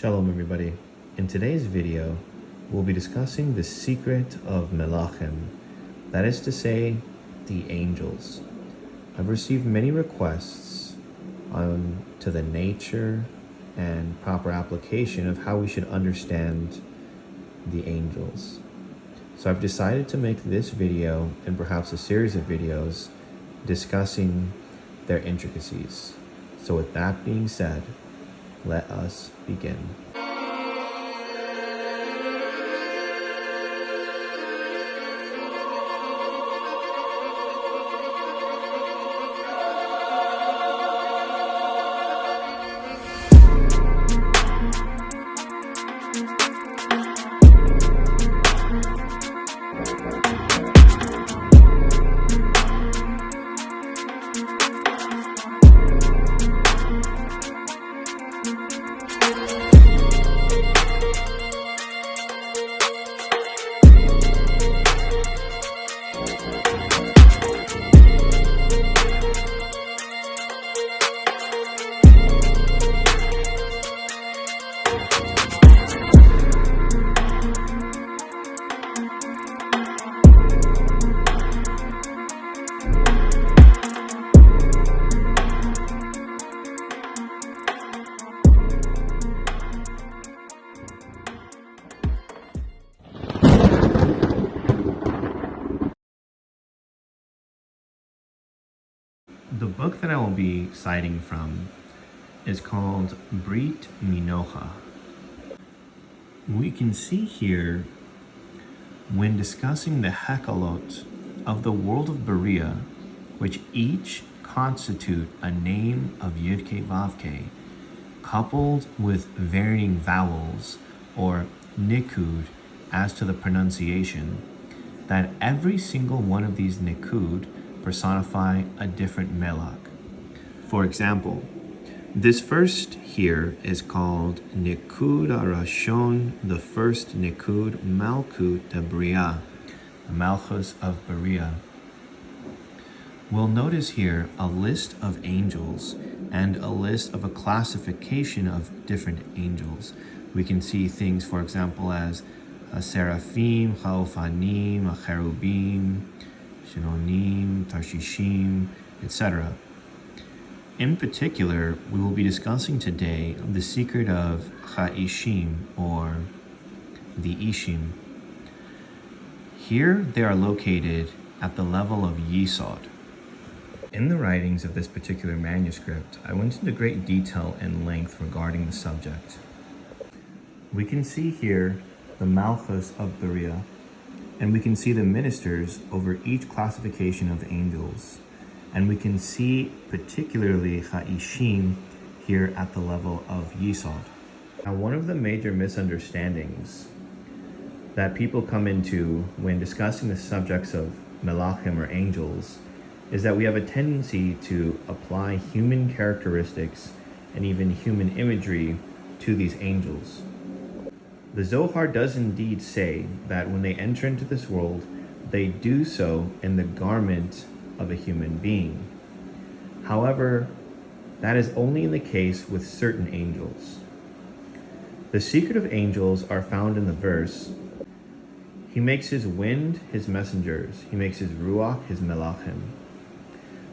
Shalom everybody. In today's video, we'll be discussing the secret of Melachim, that is to say, the angels. I've received many requests to the nature and proper application of how we should understand the angels. So I've decided to make this video and perhaps a series of videos discussing their intricacies. So with that being said, let us begin. The book that I will be citing from is called Brit Minocha. We can see here, when discussing the Hekalot of the world of Beria, which each constitute a name of Yud-Ke Vav-Ke, coupled with varying vowels or nikud as to the pronunciation, that every single one of these nikud personify a different melach. For example, this first here is called Nikud Arashon, the first Nikud Malkut Bria, the Malchus of Beria. We'll notice here a list of angels and a list of a classification of different angels. We can see things, for example, as a seraphim, chaofanim, a cherubim, Shinonim, Tarshishim, etc. In particular, we will be discussing today the secret of Ishim, or the Ishim. Here they are located at the level of Yesod. In the writings of this particular manuscript, I went into great detail and length regarding the subject. We can see here the Malchus of Beria, and we can see the ministers over each classification of angels. And we can see particularly Ishim here at the level of Yesod. Now, one of the major misunderstandings that people come into when discussing the subjects of Melachim or angels is that we have a tendency to apply human characteristics and even human imagery to these angels. The Zohar does indeed say that when they enter into this world, they do so in the garment of a human being. However, that is only in the case with certain angels. The secret of angels are found in the verse, "He makes his wind his messengers, he makes his ruach his melachim."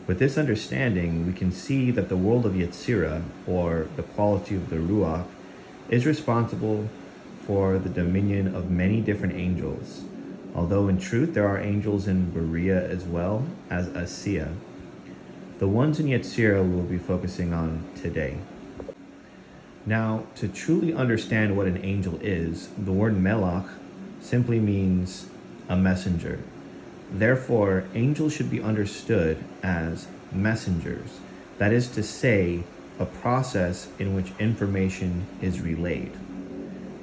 With this understanding, we can see that the world of Yetzirah, or the quality of the ruach, is responsible for the dominion of many different angels, although in truth there are angels in Beria as well as Asiya. The ones in Yetzirah we'll be focusing on today. Now, to truly understand what an angel is, the word melach simply means a messenger. Therefore, angels should be understood as messengers, that is to say, a process in which information is relayed.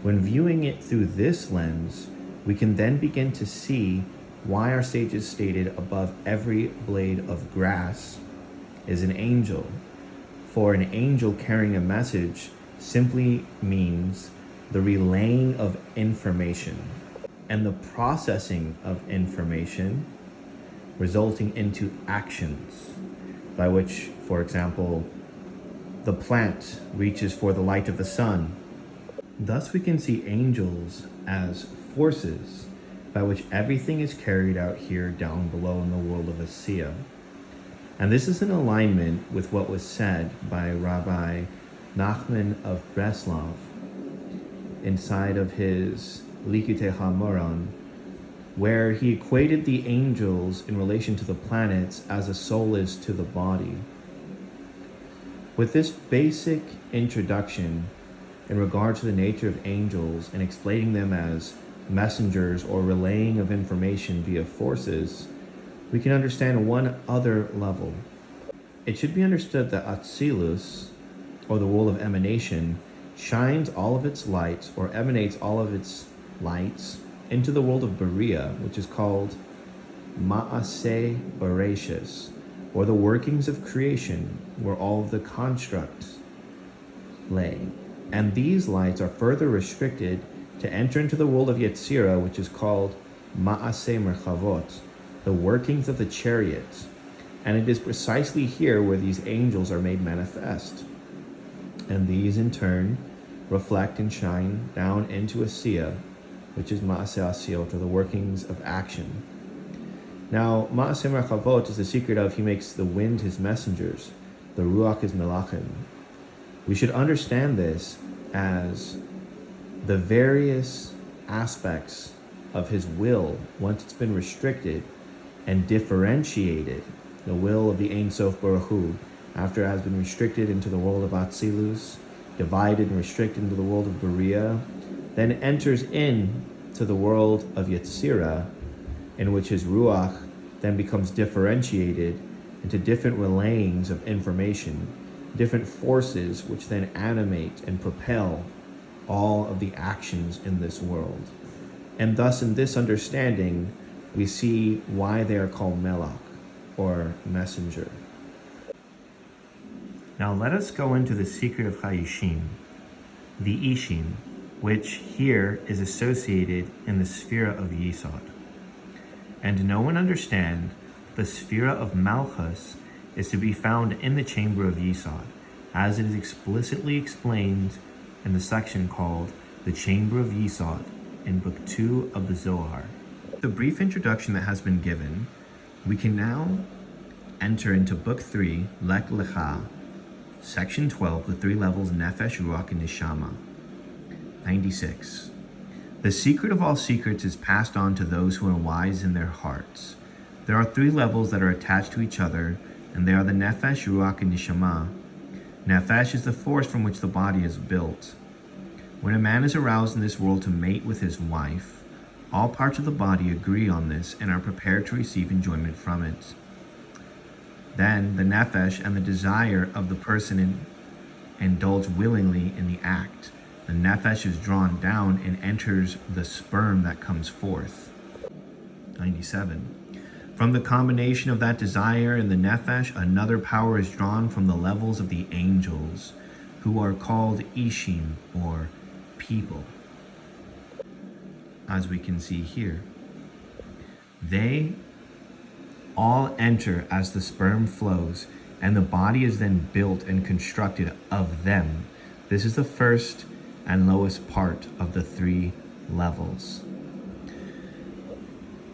When viewing it through this lens, we can then begin to see why our sages stated above every blade of grass is an angel. For an angel carrying a message simply means the relaying of information and the processing of information resulting into actions by which, for example, the plant reaches for the light of the sun, Thus we can see angels as forces by which everything is carried out here down below in the world of Asiya. And this is in alignment with what was said by Rabbi Nachman of Breslov inside of his Likutei HaMoran, where he equated the angels in relation to the planets as a soul is to the body. With this basic introduction in regard to the nature of angels and explaining them as messengers or relaying of information via forces, we can understand one other level. It should be understood that Atzilus, or the world of emanation, shines all of its lights or emanates all of its lights into the world of Berea, which is called Ma'aseh Bereshis, or the workings of creation, where all of the constructs lay. And these lights are further restricted to enter into the world of Yetzirah, which is called Ma'aseh Merchavot, the workings of the chariots. And it is precisely here where these angels are made manifest. And these in turn reflect and shine down into Asiya, which is Ma'aseh Asiyot, or the workings of action. Now, Ma'aseh Merchavot is the secret of he makes the wind his messengers, the Ruach his Melachim. We should understand this as the various aspects of his will, once it's been restricted and differentiated, the will of the Ein Sof Baruch Hu, after it has been restricted into the world of Atzilus, divided and restricted into the world of Berea, then enters into the world of Yetzirah, in which his Ruach then becomes differentiated into different relayings of information, different forces which then animate and propel all of the actions in this world. And thus in this understanding, we see why they are called Melach, or messenger. Now let us go into the secret of Ishim, the Ishim, which here is associated in the Sphira of Yesod. And know and understand the Sphira of Malchus is to be found in the chamber of Yesod, as it is explicitly explained in the section called the Chamber of Yesod in Book 2 of the Zohar. The brief introduction that has been given, we can now enter into Book 3, Lech Lecha, Section 12, the three levels Nefesh, Ruach, and Neshama. 96. The secret of all secrets is passed on to those who are wise in their hearts. There are three levels that are attached to each other, and they are the Nefesh, Ruach, and Neshama. Nefesh is the force from which the body is built. When a man is aroused in this world to mate with his wife, all parts of the body agree on this and are prepared to receive enjoyment from it. Then the Nefesh and the desire of the person indulge willingly in the act. The Nefesh is drawn down and enters the sperm that comes forth. 97. From the combination of that desire and the Nefesh, another power is drawn from the levels of the angels, who are called Ishim, or people, as we can see here. They all enter as the sperm flows, and the body is then built and constructed of them. This is the first and lowest part of the three levels.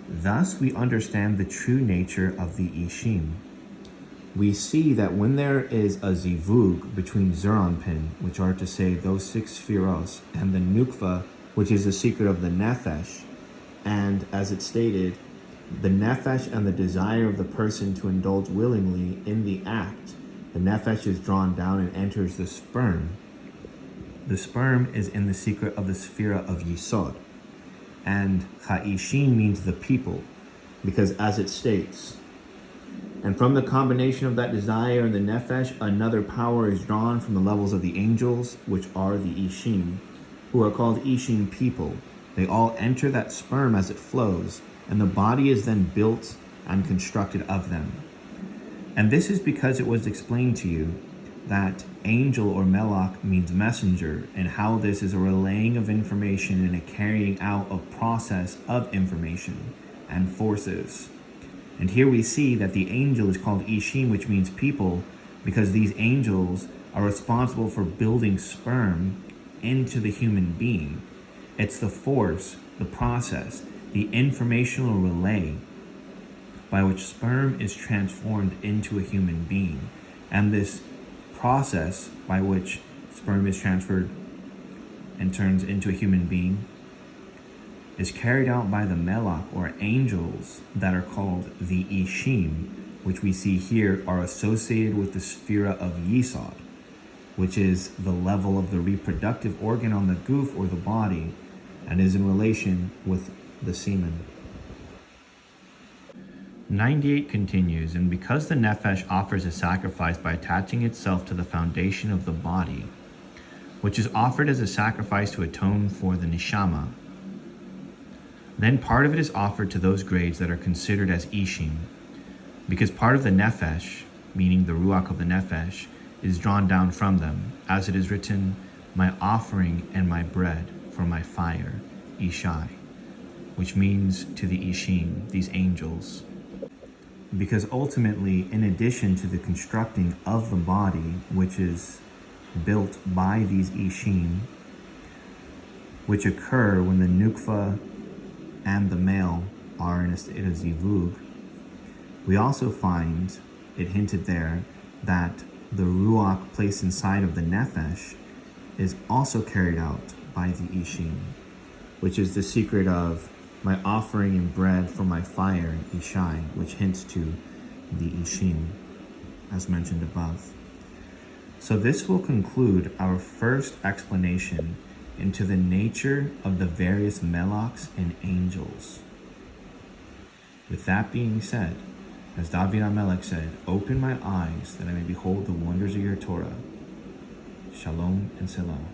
Thus we understand the true nature of the Ishim. We see that when there is a zivug between Zeranpin, which are to say those 6 spheros, and the Nukva, which is the secret of the Nefesh, and as it stated, the Nefesh and the desire of the person to indulge willingly in the act, the Nefesh is drawn down and enters the sperm. The sperm is in the secret of the Sphira of Yesod. And Ha'ishim means the people, because as it states, and from the combination of that desire and the Nefesh, another power is drawn from the levels of the angels, which are the Ishim, who are called Ishim people. They all enter that sperm as it flows, and the body is then built and constructed of them. And this is because it was explained to you that angel or melach means messenger, and how this is a relaying of information and a carrying out of process of information and forces. And here we see that the angel is called Ishim, which means people, because these angels are responsible for building sperm into the human being. It's the force, the process, the informational relay by which sperm is transformed into a human being. And this process by which sperm is transferred and turns into a human being is carried out by the melach, or angels, that are called the Ishim, which we see here are associated with the sphera of Yesod, which is the level of the reproductive organ on the goof or the body, and is in relation with the semen. 98 continues, and because the nefesh offers a sacrifice by attaching itself to the foundation of the body, which is offered as a sacrifice to atone for the neshama, then part of it is offered to those grades that are considered as Ishim, because part of the nefesh, meaning the ruach of the nefesh, is drawn down from them, as it is written, "My offering and my bread for my fire, Ishai," which means to the Ishim, these angels. Because ultimately, in addition to the constructing of the body, which is built by these Ishim, which occur when the nukva and the male are in a state of zivug, we also find it hinted there that the ruach placed inside of the nefesh is also carried out by the Ishim, which is the secret of my offering and bread for my fire, Ishai, which hints to the Ishim, as mentioned above. So this will conclude our first explanation into the nature of the various melachs and angels. With that being said, as David HaMelech said, "Open my eyes that I may behold the wonders of your Torah." Shalom and Selah.